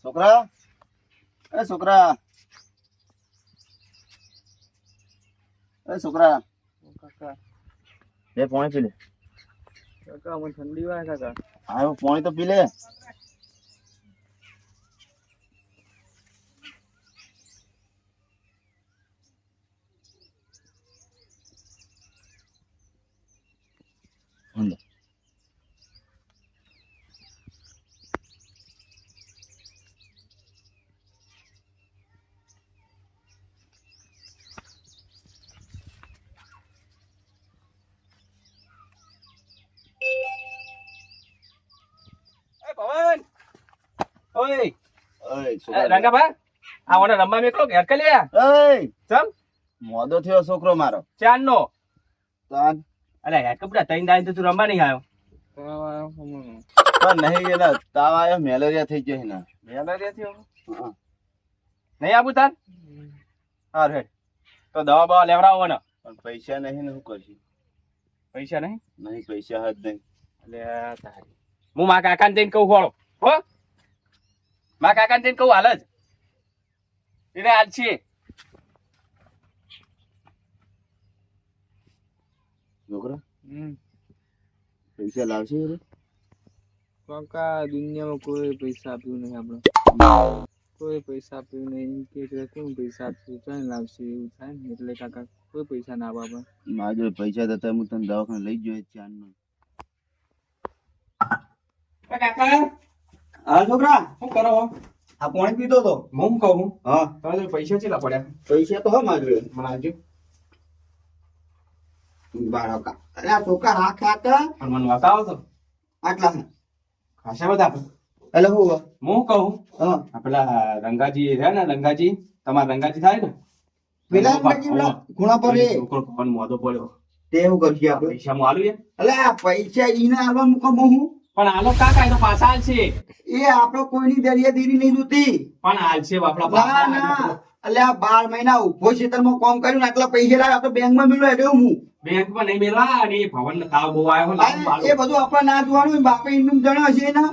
છોકરા, એ છોકરા, એ છોકરા, કાકા લે પાણી પી લે. કાકા મને ઠંડી વાય કાકા. હા પાણી તો પી લે. પવન ઓય ઓય છોકરા, રંગાભા આ ઓને રમવા મેકલો ઘેર કે લે ઓય ચમ મોદો થયો છોકરો મારો. ચાર નો તાન અલે યાર કપડા તઈન દાઈ તો તું રમવા નહીં આવ્યો પણ નહીં એના તાવ આવ્યો, મેલેરિયા થઈ ગયો એના. મેલેરિયા થયો હા. નહીં આબુ તાર હાર હેડ તો દવા બવા લેવડાવો ને. પણ પૈસા નહીં ને શું કરશું? પૈસા નહીં નહીં પૈસા જ નહીં. એટલે તારી હું મારા કાકાને જઈને કહું ખોળો હો મારા કાકાને જઈને કહું હાલ જ એને હાલ છે છોકરા પૈસા લાવશે એ રે? કાકા દુનિયામાં કોઈ પૈસા આપ્યું નહીં આપણે કોઈ પૈસા આપ્યું નહીં કે કોણ પૈસા આપ્યું ચાલ લાવશે એવું થાય ને એટલે કાકા કોઈ પૈસા ના આપે આપણે. મારા જોડે પૈસા થતા હું તને દવાખાને લઈ ગયો ચાર નો. કાકા હા છોકરા, શું કરો આ પાણી પીતો તો. હું કહું હા તમારે પૈસા ચેલા પડ્યા પૈસા તો હા મારા જોડે. મને આવજો બાળકા અરે આ છોકરા રાખ આતા પણ મને બતાવો તો આટલા ખાસા બધા આપે. એટલે હું હું કહું હા આ પેલા રંગાજી રહ્યા ને રંગાજી તમારા રંગાજી થાય ને પેલા અંગાજી પેલા ખૂણા પર રે છોકરો પવન મોઢો પડ્યો તે એવું કરશું આપણે. પૈસા હું આલું એટલે આ પૈસા ઈને આલવાનું કમો હું પણ આલો કાકા એનો પાછા હાલશે એ આપણો કોઈની દરિયાદીરી નહીં જોતી. પણ હાલશે બાપડા ના પાછા ના એટલે આ 12 મહિના ઉભો ખેતરમાં કામ કર્યું ને આટલા પૈસા લાવ્યા તો બેંકમાં મેળવ્યા એટલે હું બેંકમાં નહીં મેળવા અને ભવન ને તાવ બહુ આવ્યો એ બધું આપણે ના જોવાનું બાપે ઇન્કમ જણા છે ને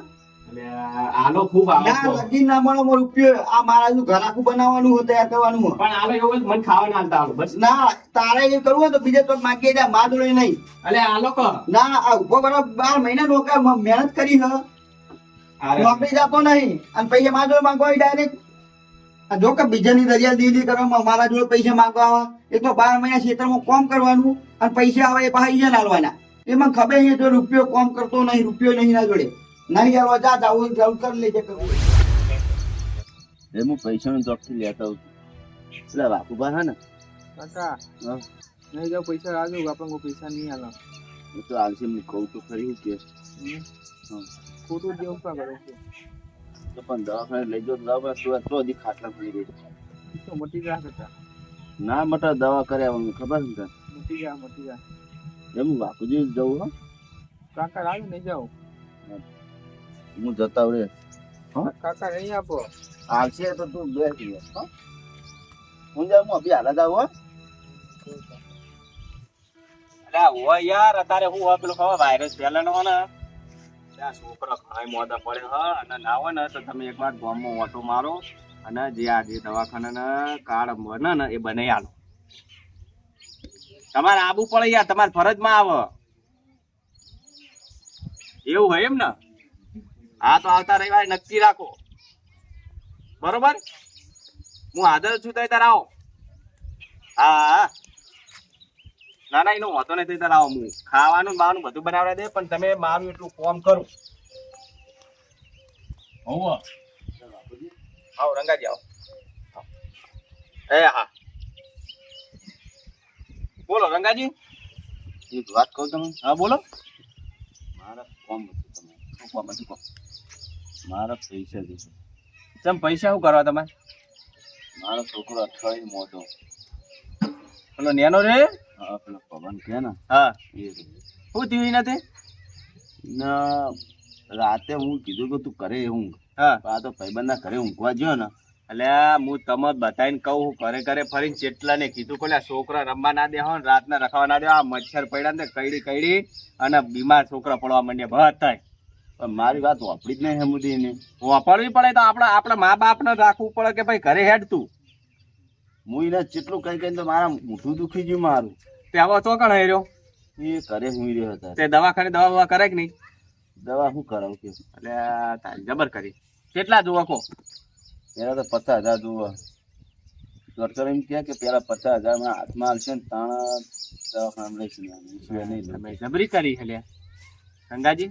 આલો ખૂબ આવે ના લગી ના મળો રૂપિયો આ મારા ઘર આખું બનાવવાનું હોય તૈયાર કરવાનું હોય. પણ આલો એવું મને ખાવા ના હાલતા આલો બસ ના તારે એ કરવું હોય તો બીજે તો માગી જાય માર જોડે નહીં. અલે આલો ક ના આ ઉભો કરો 12 મહિના નોકર મહેનત કરી હ નોકરી જતો નહીં અને પૈસા મારા જોડે માંગવા ડાયરેક્ટ જો કે બીજાની દરિયા દીદી કરવામાં મારા જોડે પૈસા માંગવા આવે એ તો 12 મહિના ખેતરમાં કામ કરવાનું અને પૈસા આવે એ પાછા ઈજા નાલવાના. એમાં ખબર છે તો રૂપિયો કામ કરતો નહીં રૂપિયો નહીં ના જોડે નહીં આવવા જા જાવું જવું કરી લેજે કરવું એ હું પૈસાનો જોબથી લેતા આવું એટલે બાપુબા હા ને કાકા નહીં જાવ પૈસા આવજો આપણે કોઈ પૈસા નહીં આલો હું તો હાલશે હું કહું તો ખરી કે ખોટું જેવું કા કરો તો પણ દવાખાને લઈ જાઓ દવા તો હજી ખાટલા પડી રહી તો મોટી જા કાકા ના મટા દવા કર્યા ખબર છે તને મોટી જા એમ બાપુજી જવું હો કાકા લાવ નહીં જાવ હું જતા રે કાકા નહીં આપો આવશે તો તું બે દિવસ હો હું જાઉં અભી હાલત આવો અરે ઓ યાર અત્યારે હું હોય પેલું ખબર વાયરસ ફેલાનો હો ને ત્યાં છોકરા ઘણા મોડા પડે હ અને ના હોય ને તો તમે એકવાર ગામમાં ઓટો મારો અને જે આ જે દવાખાના કાર્ડ બને ને એ બનાવી આલો તમારે આબુ પડે યાર તમારે ફરજમાં આવે એવું હોય એમ ને હા તો આવતા રવિવારે નક્કી રાખો બરોબર હું હાજર છું તો તાર આવો હા ના ના એનો હોતો નથી તાર આવો હું ખાવાનું બાવાનું બધું બનાવડા દે પણ તમે મારું એટલું કોમ કરો હોવ આવો રંગાજી આવો એ હા બોલો રંગાજી એક વાત કહું તમે હા બોલો મારા કોમ હતું તમે શું કોમ હતું કહો મારા પૈસા દીધું ચમ પૈસા શું કરવા તમારે મારો છોકરો અઠવાડિયે મોટો પેલો નેનો રે હા પેલો પવન કે ને હા એ શું થયું નથી ના રાતે હું કીધું કે તું કરે ઊંઘ હા આ તો ભાઈબંધના ઘરે ઊંઘવા ગયો ને એટલે હું તમે બતાવીને કહું ઘરે ઘરે ફરીને ચેટલા ને કીધું કે છોકરા રમવા ના દે હો રાતના રખવા ના દે આ મચ્છર પડ્યા ને કઈડી અને બીમાર છોકરા પડવા માંડ્યા બહુ થાય પણ મારી વાત વાપરી જ નહીં હમુદી એને. વાપરવી પડે તો આપણા મા બાપ ને રાખવું પડે કે ભાઈ ઘરે હેડ તું. હું એને જેટલું કઈ કઈ તો મારા મોઢું દુખી ગયું મારું. તે હવે ચોકણ હેર્યો એ ઘરે હું રહ્યો હતા. તે દવાખાને દવા કરે કે નહીં? દવા શું કરાવું કે એટલે તારી જબર કરી. કેટલા જુઓ કો? પેલા તો 50,000 જુઓ. ડોક્ટર એમ કહે કે પેલા 50,000 માં હાથમાં આવશે ને તાણા દવાખાના લઈશું. તમે જબરી કરી છે ગંગાજી.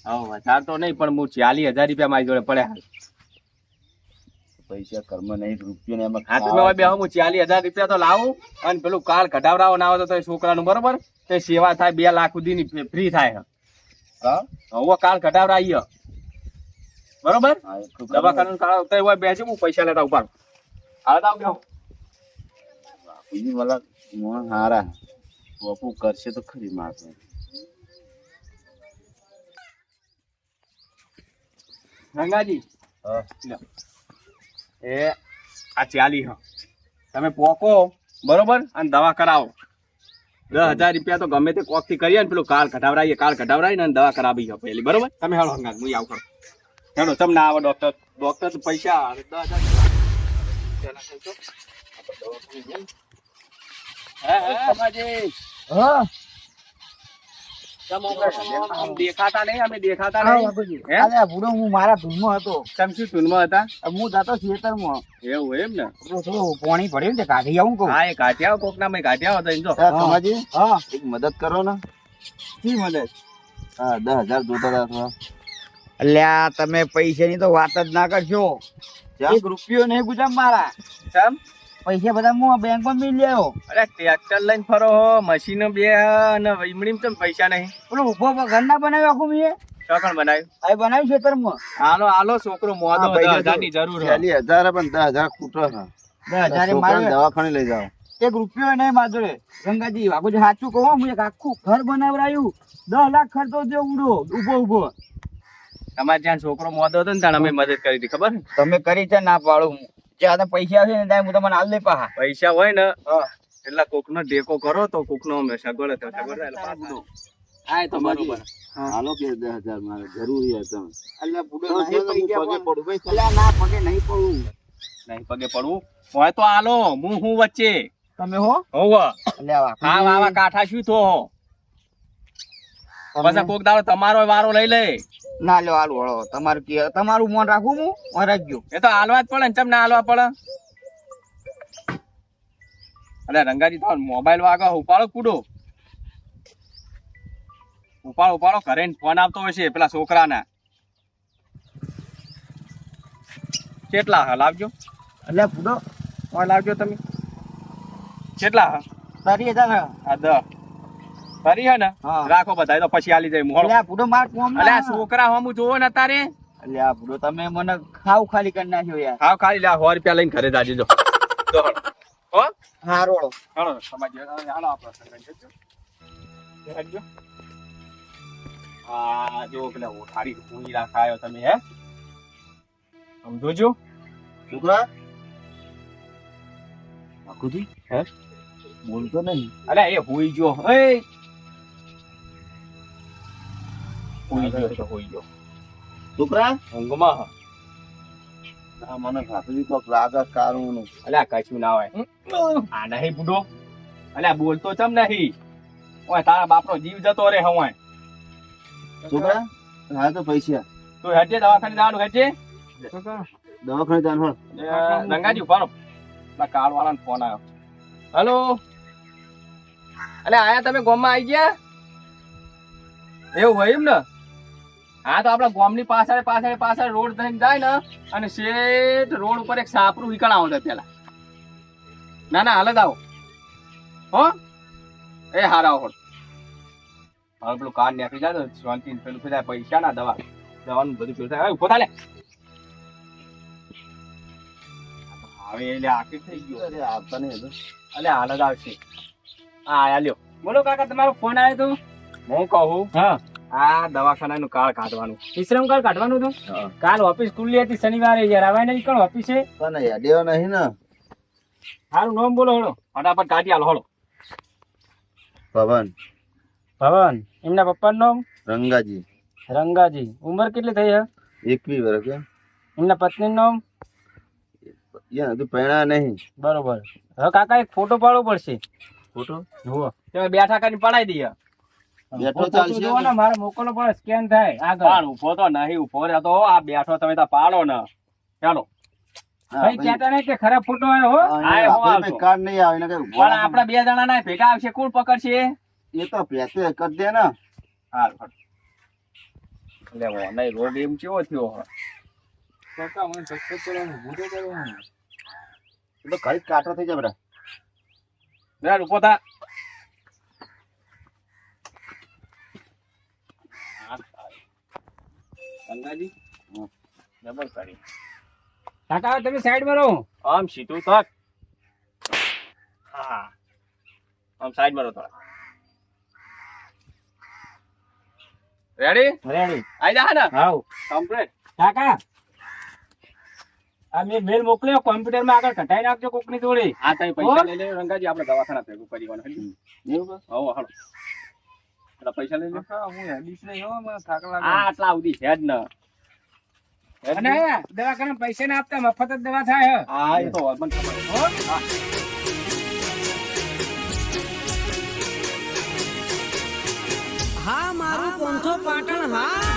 હવે વધારે તો નહીં પણ હું 40,000 રૂપિયા મારી જોડે પડે હાલ. પૈસા કર્મ નહીં રૂપિયા ને એમાં હા તમે હવે બે હું 40,000 રૂપિયા તો લાવું અને પેલું કાર્ડ કઢાવરાવો ના આવે તો એ છોકરાનું બરોબર તે સેવા થાય 2 લાખ સુધીની ફ્રી થાય. હવે કાર્ડ કઢાવરાઈએ બરોબર. દવાખાનું કાર્ડ તો હોય બેસી હું પૈસા લેતા ઉપાડ. હાલ આવ બેહો. વાલા મોણ હારા બાપુ કરશે તો ખરી મારે. ગંગાજી હા લ્યો. એ આ 40 તમે પોકો બરોબર અને દવા કરાવો. 10,000 રૂપિયા તો ગમે તે કોક થી કરીએ ને પેલું કાર્ડ કઢાવરાઈએ ને દવા કરાવી છે પેલી બરોબર. તમે હેડો હંગાત હું આવું કરું. હેડો તમને ના આવે ડોક્ટર તો પૈસા 10,000 દેખાતા નહીં અમે દેખાતા નહીં. અલ્યા બુડો હું મારા ધૂનમાં હતો. તમે શું ધૂનમાં હતા? હું જાતો ખેતરમાં. એવું હોય એમ ને. થોડું પાણી ભર્યું ને કાઢી આવું કહું. હા એ કાઢ્યા કોક ના મેં કાઢ્યા હતા એમ તો. સમાજી હા એક મદદ કરો ને. શી મદદ? હા 10,000 જોતા હતા થોડા. અલ્યા તમે પૈસાની તો વાત જ ના કરશો. એક રૂપિયો નહીં ગુજામ મારા. ચમ પૈસા બધા હું બેંકમાં મિલ લેવો. અરે ટ્રેક્ટર લઈને ફરો હો મશીનો બે અને વીમડી ચમ પૈસા નહીં. પેલો ઉભો ઘર ના બનાવ્યો આખું મેં. ચોકણ બનાવ્યું. આ બનાવ્યું ખેતરમાં. હાલો છોકરો મોદો 10,000 ની જરૂર છે. 40,000 પણ 10,000 ખૂટો છે. 10,000 છોકરાને દવાખાને લઈ જાઓ. એક રૂપિયો નહીં મારા જોડે. ગંગાજી વાઘુજી સાચું કહો હું એક આખું ઘર બનાવરાયું. 10 લાખ ખર્ચો થયો ઉડો ઉભો તમારે જ્યાં છોકરો મોદો હતો ને ત્યાં અમે મદદ કરી હતી ખબર. તમે કરી છે ના પાડું જ્યાં પૈસા આવશે ને ત્યાં હું તમને હાલ દે પાહા. પૈસા હોય ને એટલે કોક નો ટેકો કરો તો કોક નો અમે સગવડ થાય એટલે પાછું આ તો બરોબર. હાલો કે 10,000 મારે જરૂરી હતા. અલ્યા બુડો તો નહીં પગે પૈસા પડું ભાઈ. અલ્યા ના પગે નહીં પડું. નહીં પગે પડવું હોય તો હાલો હું વચ્ચે તમે હો હોવ. અલ્યા હા વાવા કાઠા શું થો પછી કોક દાડો તમારો વારો લઈ લે. ના લ્યો હાલ વળો તમારું મોન રાખું હું રાખજો. એ તો હાલવા જ પડે ને ચમ ના હાલવા પડે. અરે રંગાજી તો મોબાઈલ વાગો ઉપાડો કૂડો ઉપાડો ઘરે ફોન આવતો હોય છે પેલા છોકરાના. કેટલા હા લાવજો. અલ્યા બુડો ફોન લાવજો તમે. કેટલા હા? 30,000. આ 10 ફરી હે ને હા. રાખો બધા તો પછી આલી જાય મોડો. અલ્યા બુડો માર કોમ અલ્યા છોકરા હમું જોવો ને તારે. અલ્યા બુડો તમે મને ખાવ ખાલી કરી નાખ્યો યાર. હાવ ખાલી લા 100 રૂપિયા લઈને ઘરે જાજે જો. હો હારો હાલો સમાજ હાલો આપણો સંગઠન જજો. દેખાડજો. આ જો પેલા ઓઠારી ભૂંગી રાખાયો તમે હે સમજો છોકરા આખુથી હે બોલતો નહીં. અલે એ હોઈ ગયો. એ હોઈ ગયો છોકરા ઊંઘમાં. આ મને ખાતરી કોક લાગે કારું. અલ્યા કશું ના હોય. આ નહીં બુડો. અલ્યા બોલતો ચમ નહીં. ઓય તારા બાપનો જીવ જતો રે હવાય. છોકરા હા તો પૈસા તું હેઠે દવાખાને જવાનું હેઠે. દવાખાને જાણ. રંગાજી ઉભારો. કાળ વાળાનો ફોન આવ્યો. હેલો અલે આયા તમે ગામમાં આવી ગયા એવું હોય એમ ને. હા તો આપડા ગામની પાછળ રોડ થઈને જાય ને અને શેઠ રોડ ઉપર એક સાપરું વીકણ આવો પેલા. ના હાલ જ આવો હો. એ હારા આવો હવે પેલું કાર નીકળી જાય તો શાંતિ પેલું થઈ જાય. પૈસા ના દવાનું બધું પેલું થાય. ઉભો થાય હવે એટલે આખી થઈ ગયો. અરે આવતા નહીં હતો. અલે હાલ જ આવશે. હા આયા લ્યો. બોલો કાકા તમારો ફોન આવ્યો તો. હું કહું હા આ દવાખાનાનું કાર્ડ કાઢવાનું વિશ્રામ કાર્ડ કાઢવાનું હતું. કાલ ઓફિસ ખુલ્લી હતી શનિવારે યાર આવાય નહીં કણ ઓફિસે. તને યાદેવો નહીં ને. સારું નામ બોલો હળો ફટાફટ કાઢી આલો હળો. પવન ભવન એમના પપ્પાનું નામ રંગાજી. રંગાજી ઉંમર કેટલી થઈ હે 21 વર્ષ કે એમના પત્નીનું નામ યા હજુ પૈણા નહીં બરોબર હવે કાકા એક ફોટો પાડવો પડશે ફોટો જુઓ તમે બેઠા કરીને પડાઈ દઈએ બેઠો ફોટો ચાલશે જુઓ ને મારે મોકલવો પડે સ્કેન થાય આગળ પણ ઉભો તો નહીં ઉભો રહ્યો તો આ બેઠો તમે તો પાડો ને ચાલો ભાઈ કહેતા નહીં કે ખરાબ ફોટો આવ્યો હો આવશો. કાર્ડ નહીં આવે ને કઈ પણ આપડા 2 જણા ના ભેગા આવશે કોણ પકડશે એ તો પેસે કરી દે ને હાલ લે નહીં રોગ એમ કેવો થયો હે? કાકા મને સક્સેસ કરવાનું ભૂતો કરવાનું એ તો ઘડી કાટો થઈ જાય બેટા યાર ઉભો થા ગંગાજી ડબલ કરી કાકા તમે સાઈડ માં રહો આમ સીધું તક હા આમ સાઈડ માં રહો થોડા રેડી રેડી આઈ જા ને હાઉ કમ્પ્લીટ કાકા આ મેં મેલ મોકલ્યો કોમ્પ્યુટર માં આગળ કઢાઈ નાખજો કોકની જોડે આ તઈ પૈસા લઈ લે રંગાજી આપણે દવાખાના ભેગું કરીવાનું એવું કે? હો હાલો એટલા પૈસા લઈ લે હું હેડીશ નહીં હો મને થાક લાગે આ આટલા સુધી છે જ ને અને દવાખાના પૈસા ના આપતા મફત જ દવા થાય હે હા એ તો મને ખબર છે. હો હા મારું પોંથો પાટણ હા